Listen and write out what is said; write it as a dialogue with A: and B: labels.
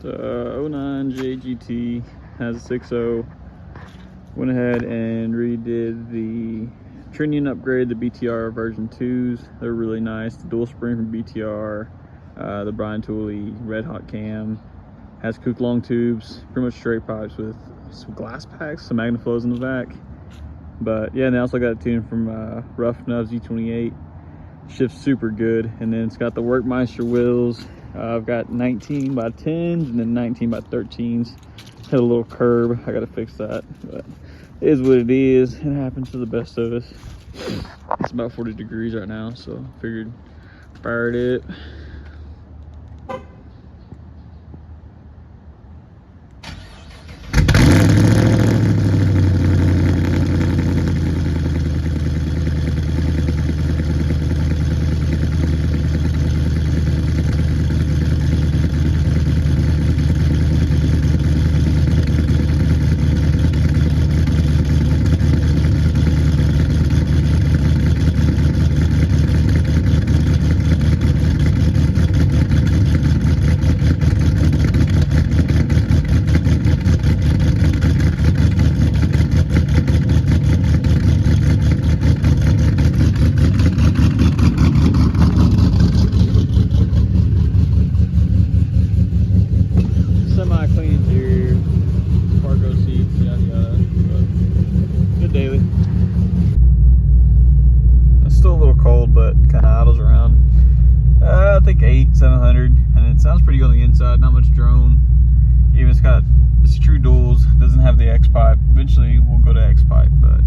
A: 09 JGT has a 6.0. Went ahead and redid the trunnion upgrade, the BTR version 2s. They're really nice. The dual spring from BTR, the Brian Tooley red hot cam, has kook long tubes, pretty much straight pipes with some glass packs, some magnaflows in the back. But yeah, and they also got a tune from Rough Nubs E28. Shifts super good, and then it's got the Workmeister wheels. I've got 19 by 10s and then 19 by 13s. Hit a little curb. I gotta fix that, but it is what it is. It happens to the best of us. It's about 40 degrees right now, so figured fire it up. Semi-clean interior, cargo seats, yada yada, but good daily. It's still a little cold, but kind of idles around. I think 700, and it sounds pretty good on the inside. Not much drone. Even it's true duals. Doesn't have the X pipe. Eventually we'll go to X pipe, but